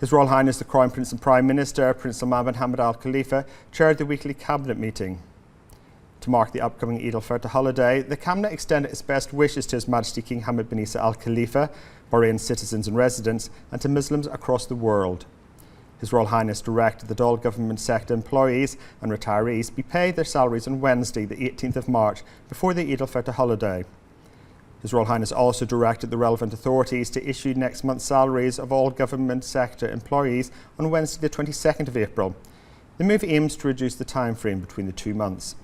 His Royal Highness the Crown Prince and Prime Minister, Prince Salman bin Hamad Al Khalifa, chaired the weekly cabinet meeting. To mark the upcoming Eid al-Fitr holiday, the cabinet extended its best wishes to His Majesty King Hamad bin Isa Al Khalifa, Bahrain's citizens and residents, and to Muslims across the world. His Royal Highness directed that all government sector employees and retirees be paid their salaries on Wednesday, the 18th of March, before the Eid al-Fitr holiday. His Royal Highness also directed the relevant authorities to issue next month's salaries of all government sector employees on Wednesday, the 22nd of April. The move aims to reduce the time frame between the 2 months.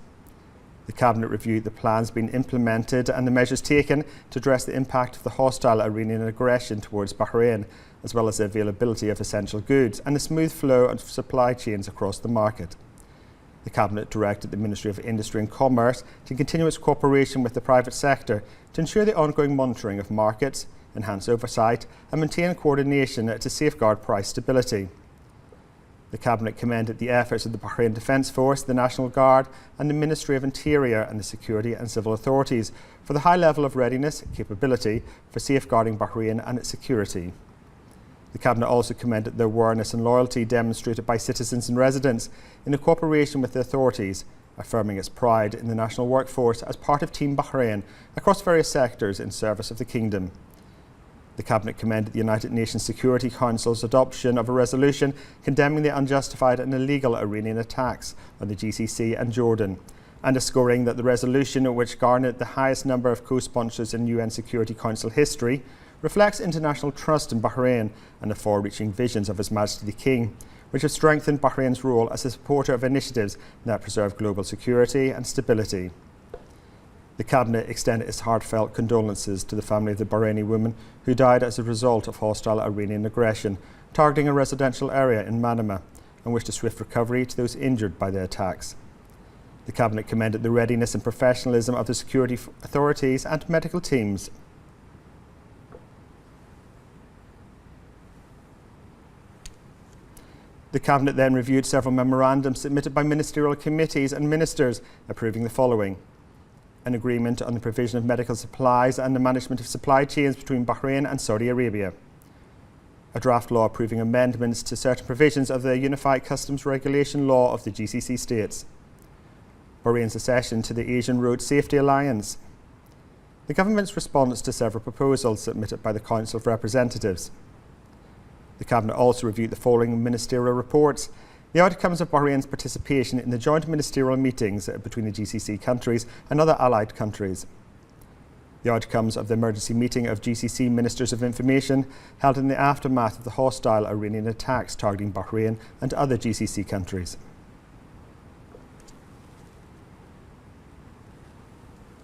The Cabinet reviewed the plans being implemented and the measures taken to address the impact of the hostile Iranian aggression towards Bahrain, as well as the availability of essential goods and the smooth flow of supply chains across the market. The Cabinet directed the Ministry of Industry and Commerce to continue its cooperation with the private sector to ensure the ongoing monitoring of markets, enhance oversight and maintain coordination to safeguard price stability. The Cabinet commended the efforts of the Bahrain Defence Force, the National Guard and the Ministry of Interior and the Security and Civil Authorities for the high level of readiness and capability for safeguarding Bahrain and its security. The Cabinet also commended the awareness and loyalty demonstrated by citizens and residents in the cooperation with the authorities, affirming its pride in the national workforce as part of Team Bahrain across various sectors in service of the Kingdom. The Cabinet commended the United Nations Security Council's adoption of a resolution condemning the unjustified and illegal Iranian attacks on the GCC and Jordan, underscoring that the resolution, which garnered the highest number of co-sponsors in UN Security Council history, reflects international trust in Bahrain and the far-reaching visions of His Majesty the King, which have strengthened Bahrain's role as a supporter of initiatives that preserve global security and stability. The Cabinet extended its heartfelt condolences to the family of the Bahraini woman who died as a result of hostile Iranian aggression targeting a residential area in Manama, and wished a swift recovery to those injured by the attacks. The Cabinet commended the readiness and professionalism of the security authorities and medical teams. The Cabinet then reviewed several memorandums submitted by ministerial committees and ministers, approving the following: an agreement on the provision of medical supplies and the management of supply chains between Bahrain and Saudi Arabia, a draft law approving amendments to certain provisions of the Unified Customs Regulation Law of the GCC states, Bahrain's accession to the Asian Road Safety Alliance, the Government's response to several proposals submitted by the Council of Representatives. The Cabinet also reviewed the following ministerial reports: the outcomes of Bahrain's participation in the joint ministerial meetings between the GCC countries and other allied countries, the outcomes of the emergency meeting of GCC Ministers of Information held in the aftermath of the hostile Iranian attacks targeting Bahrain and other GCC countries,